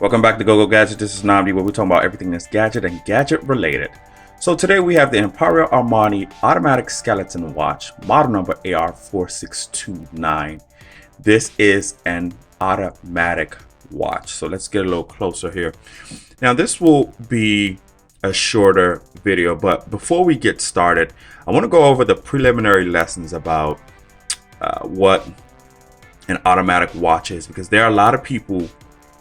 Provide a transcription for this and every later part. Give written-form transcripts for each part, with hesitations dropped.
Welcome back to GoGo Gadget. This is Namdi, where we're talking about everything that's gadget and gadget related. So today we have the Emporio Armani automatic skeleton watch, model number AR4629. This is an automatic watch. So let's get a little closer here. Now this will be a shorter video, but before we get started, I want to go over the preliminary lessons about what an automatic watch is, because there are a lot of people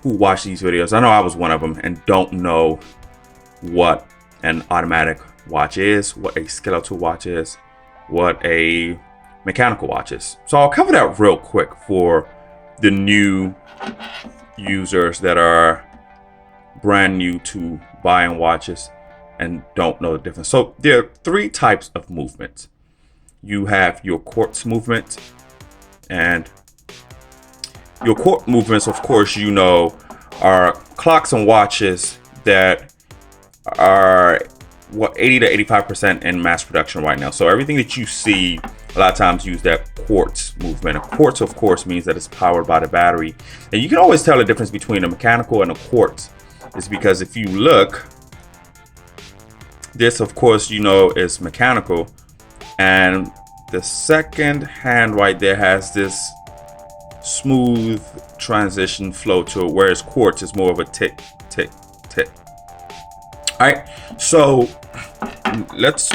who watch these videos. I know I was one of them and don't know what an automatic watch is, what a skeletal watch is, what a mechanical watch is. So I'll cover that real quick for the new users that are brand new to buying watches and don't know the difference. So there are three types of movements. You have your quartz movement, and your quartz movements, of course, you know, are clocks and watches that are 80 to 85% in mass production right now. So everything that you see a lot of times use that quartz movement. A quartz, of course, means that it's powered by the battery. And you can always tell the difference between a mechanical and a quartz is because if you look, this, of course, you know, is mechanical, and the second hand right there has this smooth transition flow to it, whereas quartz is more of a tick tick tick. All right, so let's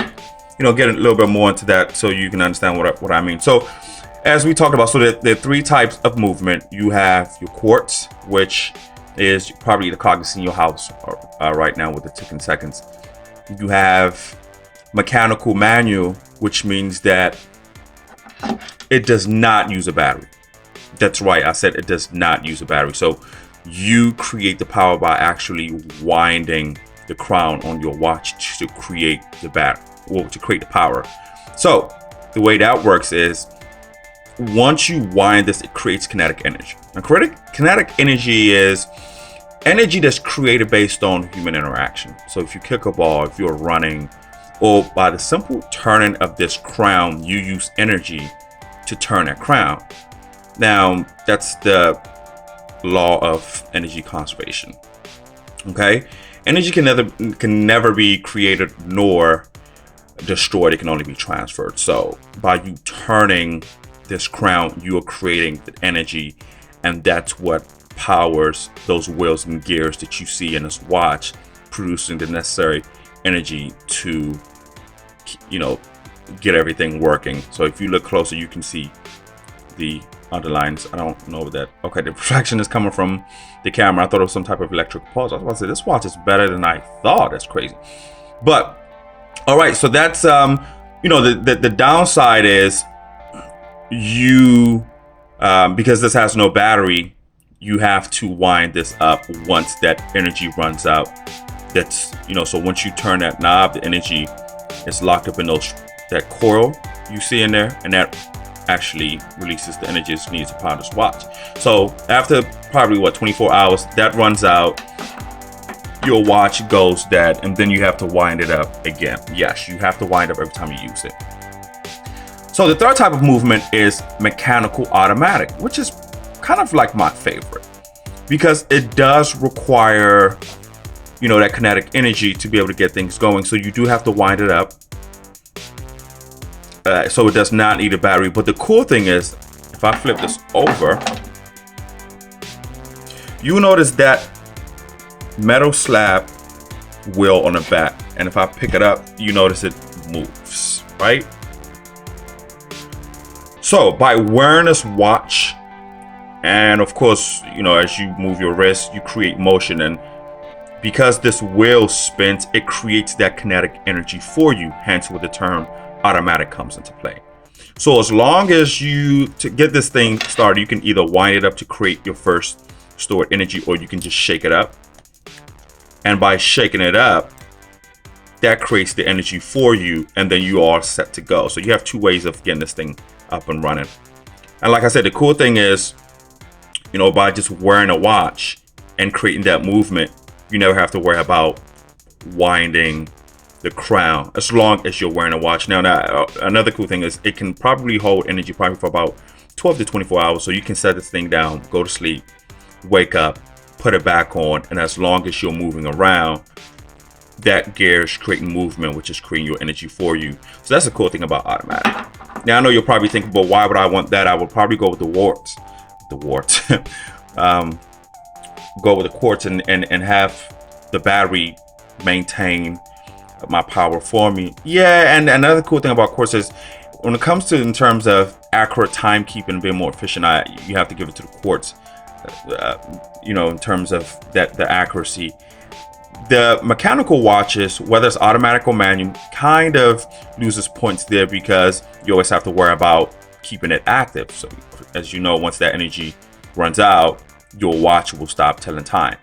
get a little bit more into that so you can understand what I mean. So as we talked about, so there are three types of movement. You have your quartz, which is probably the clock that's in your house right now with the ticking seconds. You have mechanical manual, which means that it does not use a battery. That's right, I said it does not use a battery. So you create the power by actually winding the crown on your watch to create the battery, or to create the power. So the way that works is once you wind this, it creates kinetic energy. Now, kinetic energy is energy that's created based on human interaction. So if you kick a ball, if you're running, or by the simple turning of this crown, you use energy to turn that crown. Now, that's the law of energy conservation. Okay, energy can never be created nor destroyed. It can only be transferred. So by you turning this crown, you are creating the energy, and that's what powers those wheels and gears that you see in this watch, producing the necessary energy to, get everything working. So if you look closer, you can see the underlines. I don't know that. Okay, the reflection is coming from the camera. I thought it was some type of electric pulse. I was about to say, this watch is better than I thought. That's crazy. But all right, so that's the downside is you because this has no battery, you have to wind this up once that energy runs out. That's so once you turn that knob, the energy is locked up in that coil you see in there, and that actually releases the energy that's needed to power this watch. So after probably 24 hours, that runs out, your watch goes dead, and then you have to wind it up again. Yes, you have to wind up every time you use it. So the third type of movement is mechanical automatic, which is kind of like my favorite, because it does require that kinetic energy to be able to get things going. So you do have to wind it up. So it does not need a battery. But the cool thing is, if I flip this over, you notice that metal slab wheel on the back, and if I pick it up, you notice it moves, right? So by wearing this watch, and of course, as you move your wrist, you create motion, and because this wheel spins, it creates that kinetic energy for you, hence where the term automatic comes into play. So as long as to get this thing started, you can either wind it up to create your first stored energy, or you can just shake it up. And by shaking it up, that creates the energy for you, and then you are set to go. So you have two ways of getting this thing up and running. And like I said, the cool thing is, by just wearing a watch and creating that movement, you never have to worry about winding the crown as long as you're wearing a watch. Now, another cool thing is it can probably hold energy probably for about 12 to 24 hours. So you can set this thing down, go to sleep, wake up, put it back on, and as long as you're moving around, that gear is creating movement, which is creating your energy for you. So that's the cool thing about automatic. Now I know you're probably thinking, but why would I want that? I would probably go with the Quartz. Go with the Quartz and have the battery maintain my power for me. Yeah, and another cool thing about Quartz is when it comes to in terms of accurate timekeeping and being more efficient, you have to give it to the Quartz. You know, in terms of the accuracy. The mechanical watches, whether it's automatic or manual, kind of loses points there because you always have to worry about keeping it active. So as you know, once that energy runs out, your watch will stop telling time.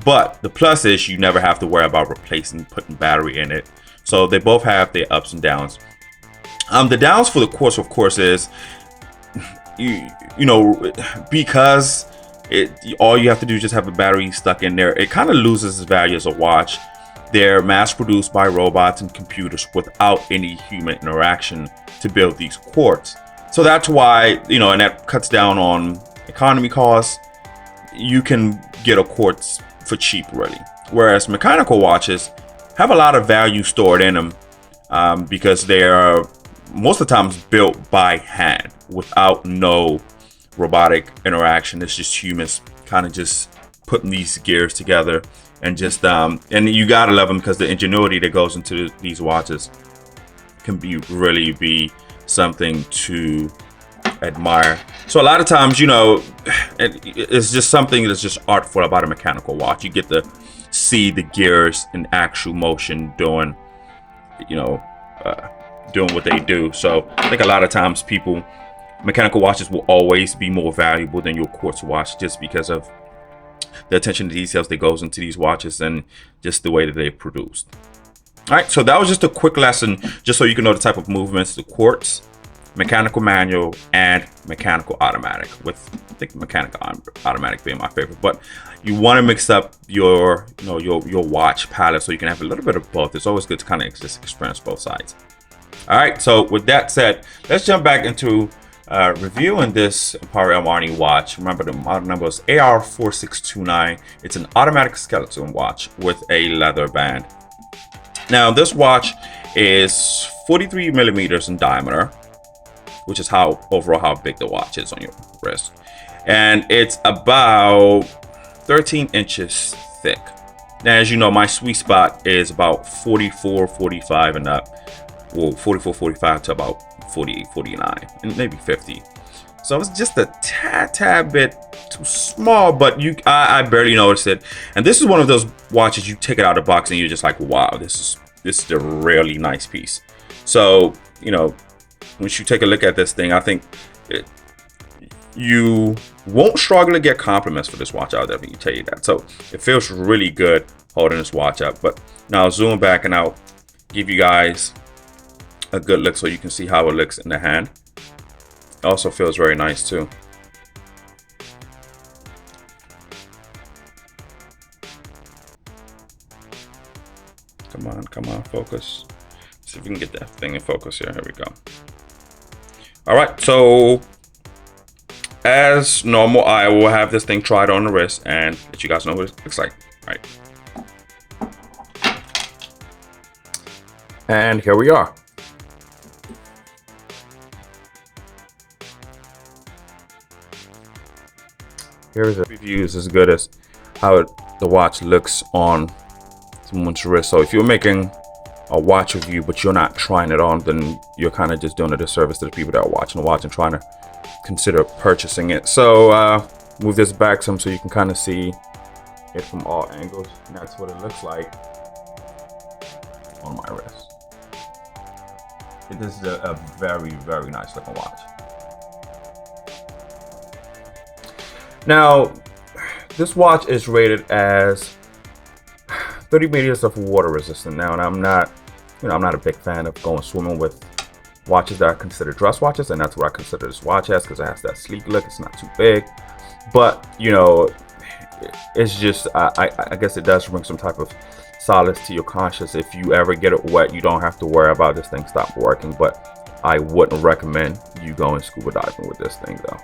But the plus is you never have to worry about putting battery in it. So they both have their ups and downs. The downs for the Quartz, of course, is you know, because all you have to do is just have a battery stuck in there. It kind of loses its value as a watch. They're mass produced by robots and computers without any human interaction to build these Quartz. So that's why, you know, and that cuts down on economy costs. You can get a Quartz for cheap, really. Whereas mechanical watches have a lot of value stored in them because they are most of the times built by hand without no robotic interaction. It's just humans kind of just putting these gears together and just and you gotta love them because the ingenuity that goes into these watches can really be something to admire. So a lot of times, you know, it's just something that's just artful about a mechanical watch. You get to see the gears in actual motion doing, you know, doing what they do. So I think a lot of times mechanical watches will always be more valuable than your Quartz watch just because of the attention to details that goes into these watches and just the way that they're produced. All right, so that was just a quick lesson just so you can know the type of movements: the Quartz, mechanical manual, and mechanical automatic, with I think mechanical automatic being my favorite. But you want to mix up your watch palette so you can have a little bit of both. It's always good to kind of just experience both sides. All right, so with that said, let's jump back into reviewing this Emporio Armani watch. Remember, the model number is AR4629. It's an automatic skeleton watch with a leather band. Now, this watch is 43 millimeters in diameter, which is overall how big the watch is on your wrist, and it's about 13 inches thick. Now, as you know, my sweet spot is about 44, 45 and up. Well, 44, 45 to about 48, 49, and maybe 50. So it's just a tad bit too small, but I barely noticed it. And this is one of those watches you take it out of the box and you're just like, wow, this is a really nice piece. So, you know, once you take a look at this thing, I think you won't struggle to get compliments for this watch. I'll definitely tell you that. So it feels really good holding this watch up. But now I'll zoom back and I'll give you guys a good look so you can see how it looks in the hand. It also feels very nice too. Come on, focus. See if we can get that thing in focus here. Here we go. All right, so as normal, I will have this thing tried on the wrist and let you guys know what it looks like. All right. And here we are. Here's a review is as good as how the watch looks on someone's wrist. So if you're making a watch review but you're not trying it on, then you're kind of just doing a disservice to the people that are watching the watch and trying to consider purchasing it. So move this back some so you can kind of see it from all angles, and that's what it looks like on my wrist. This is a very, very nice looking watch. Now, this watch is rated as 30 meters of water resistant. Now, and I'm not a big fan of going swimming with watches that are considered dress watches, and that's what I consider this watch as, because it has that sleek look. It's not too big, but you know, it's just I guess it does bring some type of solace to your conscience. If you ever get it wet, you don't have to worry about this thing stop working. But I wouldn't recommend you going scuba diving with this thing though.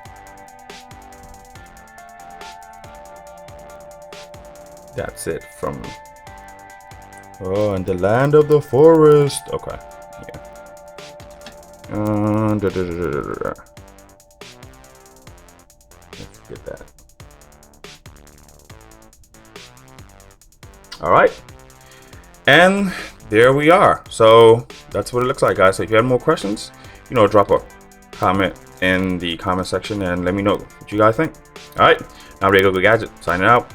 That's it from. Oh, and the land of the forest. Okay. Yeah. Let's get that. All right. And there we are. So that's what it looks like, guys. So if you have more questions, you know, drop a comment in the comment section and let me know what you guys think. All right. Now, Rego Gadget signing out.